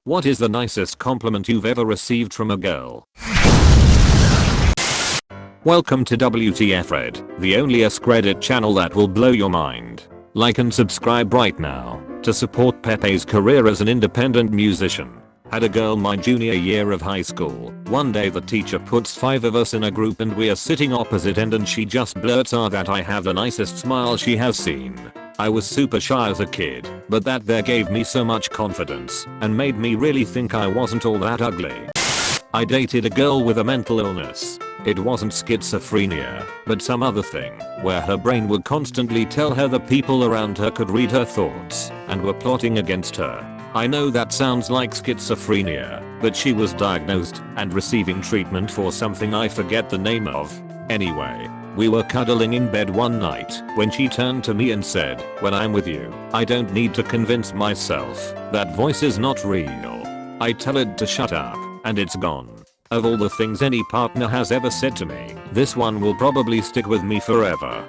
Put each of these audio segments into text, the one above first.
What is the nicest compliment you've ever received from a girl? Welcome to WtfRedd, the only Askreddit channel that will blow your mind. Like and subscribe right now to support Pepe's career as an independent musician. Had a girl my junior year of high school. One day the teacher puts 5 of us in a group and we are sitting opposite end and she just blurts out that I have the nicest smile she has seen. I was super shy as a kid, but that there gave me so much confidence and made me really think I wasn't all that ugly. I dated a girl with a mental illness. It wasn't schizophrenia, but some other thing, where her brain would constantly tell her the people around her could read her thoughts and were plotting against her. I know that sounds like schizophrenia, but she was diagnosed and receiving treatment for something I forget the name of. Anyway, we were cuddling in bed one night when she turned to me and said, "When I'm with you, I don't need to convince myself that voice is not real. I tell it to shut up, and it's gone." Of all the things any partner has ever said to me, this one will probably stick with me forever.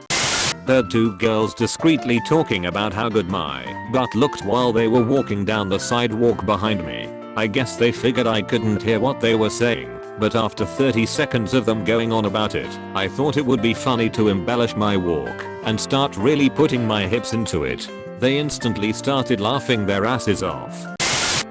Heard 2 girls discreetly talking about how good my butt looked while they were walking down the sidewalk behind me. I guess they figured I couldn't hear what they were saying, but after 30 seconds of them going on about it, I thought it would be funny to embellish my walk and start really putting my hips into it. They instantly started laughing their asses off.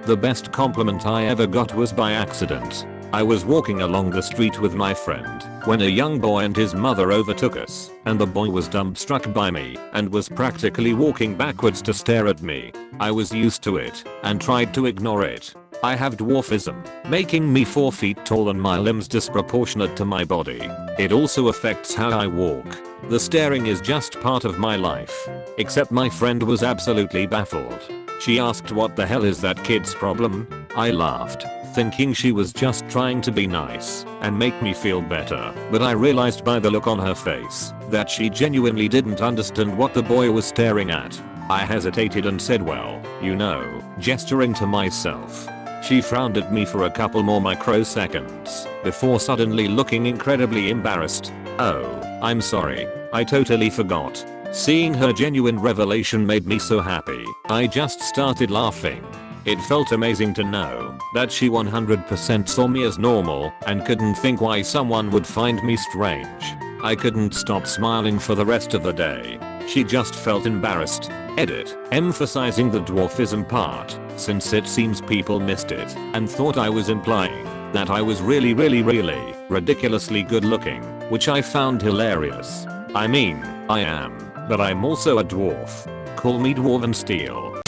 The best compliment I ever got was by accident. I was walking along the street with my friend when a young boy and his mother overtook us, and the boy was dumbstruck by me and was practically walking backwards to stare at me. I was used to it and tried to ignore it. I have dwarfism, making me 4 feet tall and my limbs disproportionate to my body. It also affects how I walk. The staring is just part of my life. Except my friend was absolutely baffled. She asked, "What the hell is that kid's problem?" I laughed, thinking she was just trying to be nice and make me feel better, but I realized by the look on her face that she genuinely didn't understand what the boy was staring at. I hesitated and said, "Well, you know," gesturing to myself. She frowned at me for a couple more microseconds before suddenly looking incredibly embarrassed. "Oh, I'm sorry, I totally forgot." Seeing her genuine revelation made me so happy. I just started laughing. It felt amazing to know that she 100% saw me as normal and couldn't think why someone would find me strange. I couldn't stop smiling for the rest of the day. She just felt embarrassed. Edit, emphasizing the dwarfism part, since it seems people missed it and thought I was implying that I was really ridiculously good looking, which I found hilarious. I mean, I am, but I'm also a dwarf. Call me Dwarven Steel.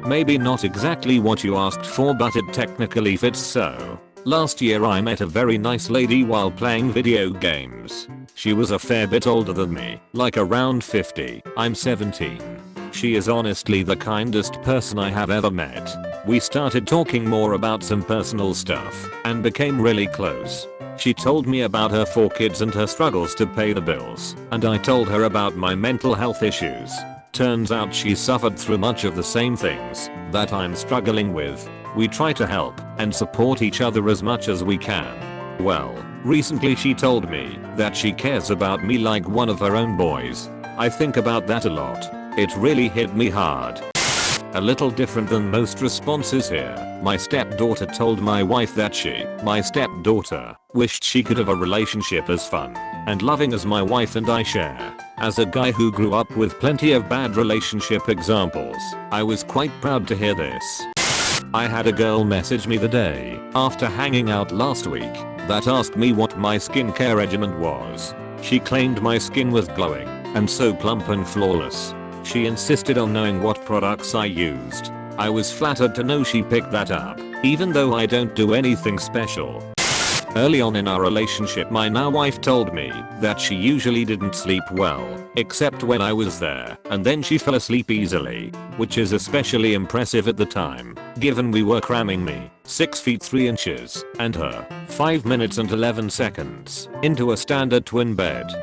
Maybe not exactly what you asked for, but it technically fits so. Last year I met a very nice lady while playing video games. She was a fair bit older than me, like around 50. I'm 17. She is honestly the kindest person I have ever met. We started talking more about some personal stuff and became really close. She told me about her 4 kids and her struggles to pay the bills, and I told her about my mental health issues. Turns out she suffered through much of the same things that I'm struggling with. We try to help and support each other as much as we can. Well, recently she told me that she cares about me like one of her own boys. I think about that a lot. It really hit me hard. A little different than most responses here. My stepdaughter told my wife that my stepdaughter, wished she could have a relationship as fun and loving as my wife and I share. As a guy who grew up with plenty of bad relationship examples, I was quite proud to hear this. I had a girl message me the day after hanging out last week that asked me what my skincare regimen was. She claimed my skin was glowing and so plump and flawless. She insisted on knowing what products I used. I was flattered to know she picked that up, even though I don't do anything special. Early on in our relationship, my now wife told me that she usually didn't sleep well, except when I was there, and then she fell asleep easily, which is especially impressive at the time, given we were cramming me, 6 feet 3 inches, and her, 5 minutes and 11 seconds, into a standard twin bed.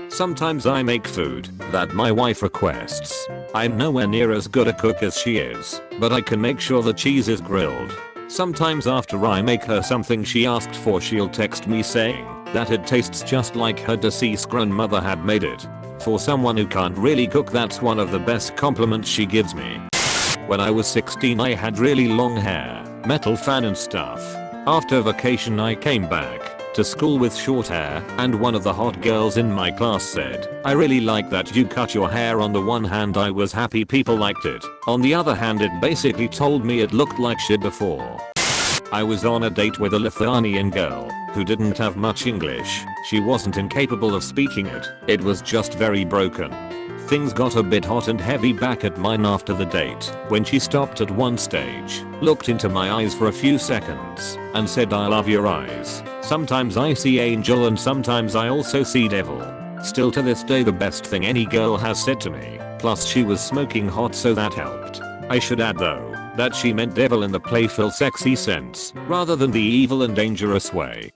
Sometimes I make food that my wife requests. I'm nowhere near as good a cook as she is, but I can make sure the cheese is grilled. Sometimes after I make her something she asked for, she'll text me saying that it tastes just like her deceased grandmother had made it. For someone who can't really cook, that's one of the best compliments she gives me. When I was 16 I had really long hair. metal fan and stuff. After vacation I came back to school with short hair and one of the hot girls in my class said, "I really like that you cut your hair." On the one hand I was happy people liked it. On the other hand it basically told me it looked like shit before. I was on a date with a Lithuanian girl who didn't have much English. She wasn't incapable of speaking it. It was just very broken. Things got a bit hot and heavy back at mine after the date when she stopped at one stage, looked into my eyes for a few seconds, and said, "I love your eyes. Sometimes I see angel and sometimes I also see devil." Still to this day the best thing any girl has said to me. Plus she was smoking hot so that helped. I should add though that she meant devil in the playful sexy sense rather than the evil and dangerous way.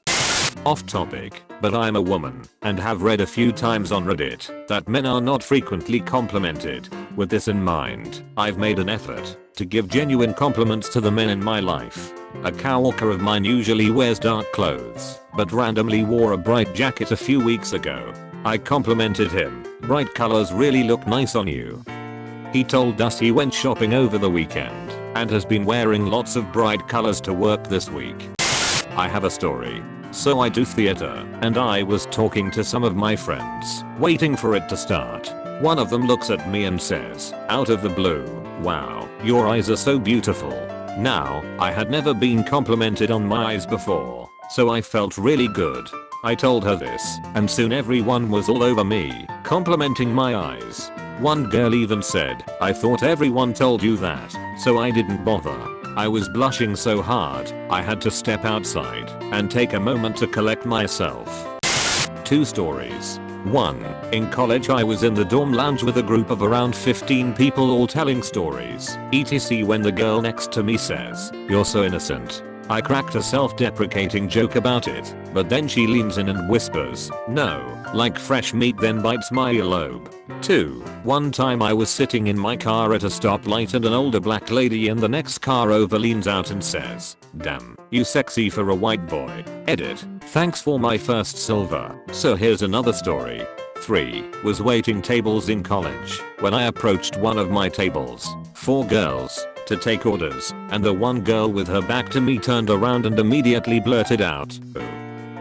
Off topic, but I'm a woman and have read a few times on Reddit that men are not frequently complimented. With this in mind, I've made an effort to give genuine compliments to the men in my life. A coworker of mine usually wears dark clothes, but randomly wore a bright jacket a few weeks ago. I complimented him, "Bright colors really look nice on you." He told us he went shopping over the weekend and has been wearing lots of bright colors to work this week. I have a story. So I do theater, and I was talking to some of my friends, waiting for it to start. One of them looks at me and says, out of the blue, "Wow, your eyes are so beautiful." Now, I had never been complimented on my eyes before, so I felt really good. I told her this, and soon everyone was all over me, complimenting my eyes. One girl even said, "I thought everyone told you that, so I didn't bother." I was blushing so hard, I had to step outside and take a moment to collect myself. 2 stories. 1. In college I was in the dorm lounge with a group of around 15 people all telling stories, etc. when the girl next to me says, "You're so innocent." I cracked a self-deprecating joke about it, but then she leans in and whispers, "No, like fresh meat," then bites my earlobe. 2. One time I was sitting in my car at a stoplight and an older black lady in the next car over leans out and says, "Damn, you sexy for a white boy." Edit. Thanks for my first silver. So here's another story. 3. Was waiting tables in college when I approached one of my tables, 4 girls, to take orders, and the one girl with her back to me turned around and immediately blurted out, "Oh,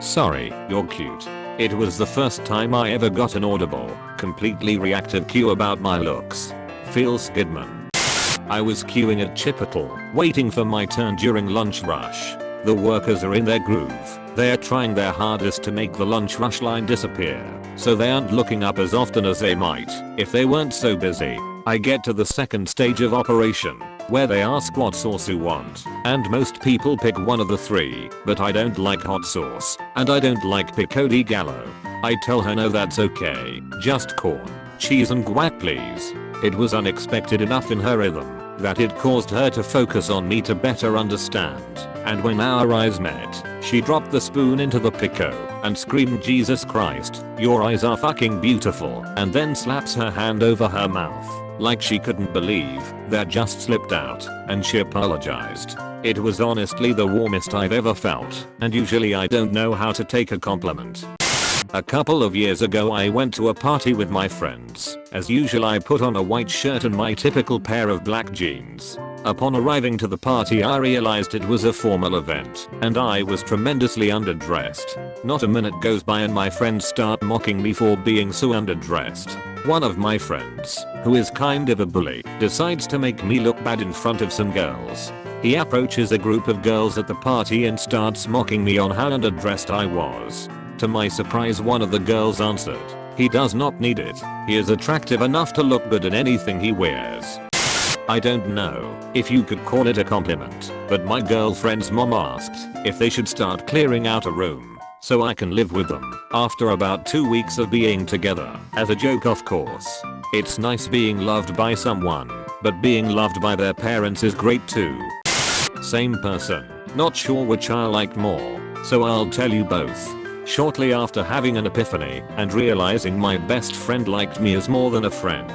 sorry, you're cute." It was the first time I ever got an audible, completely reactive cue about my looks. Feels good, man. I was queuing at Chipotle, waiting for my turn during lunch rush. The workers are in their groove. They're trying their hardest to make the lunch rush line disappear, so they aren't looking up as often as they might if they weren't so busy. I get to the second stage of operation, where they ask what sauce you want, and most people pick one of the 3, but I don't like hot sauce, and I don't like pico de gallo. I tell her no, that's okay, just corn, cheese and guac please. It was unexpected enough in her rhythm that it caused her to focus on me to better understand, and when our eyes met, she dropped the spoon into the pico and screamed, "Jesus Christ, your eyes are fucking beautiful," and then slaps her hand over her mouth like she couldn't believe that just slipped out, and she apologized. It was honestly the warmest I've ever felt, and usually I don't know how to take a compliment. A couple of years ago I went to a party with my friends. As usual I put on a white shirt and my typical pair of black jeans. Upon arriving to the party I realized it was a formal event, and I was tremendously underdressed. Not a minute goes by and my friends start mocking me for being so underdressed. One of my friends, who is kind of a bully, decides to make me look bad in front of some girls. He approaches a group of girls at the party and starts mocking me on how underdressed I was. To my surprise one of the girls answered, "He does not need it. He is attractive enough to look good in anything he wears." I don't know if you could call it a compliment, but my girlfriend's mom asked if they should start clearing out a room so I can live with them after about 2 weeks of being together. As a joke, of course. It's nice being loved by someone, but being loved by their parents is great too. Same person. Not sure which I like more, so I'll tell you both. Shortly after having an epiphany and realizing my best friend liked me as more than a friend,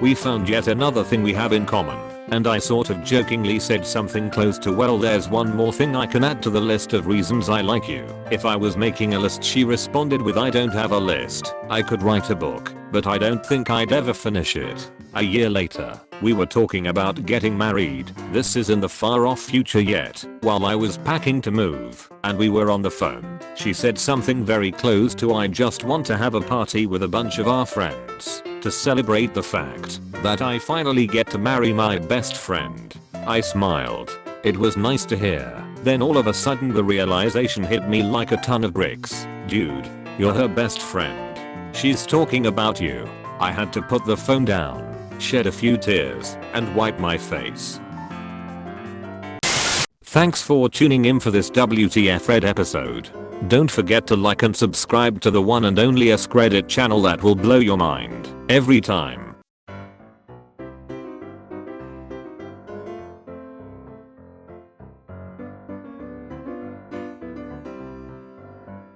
we found yet another thing we have in common, and I sort of jokingly said something close to, "Well, there's one more thing I can add to the list of reasons I like you." If I was making a list, she responded with, "I don't have a list. I could write a book, but I don't think I'd ever finish it." A year later, we were talking about getting married. This is in the far off future yet, while I was packing to move, and we were on the phone. She said something very close to "I just want to have a party with a bunch of our friends to celebrate the fact that I finally get to marry my best friend." I smiled. It was nice to hear. Then all of a sudden the realization hit me like a ton of bricks. Dude, you're her best friend. She's talking about you. I had to put the phone down, shed a few tears, and wipe my face. Thanks for tuning in for this WtfRedd episode. Don't forget to like and subscribe to the one and only Askreddit channel that will blow your mind every time.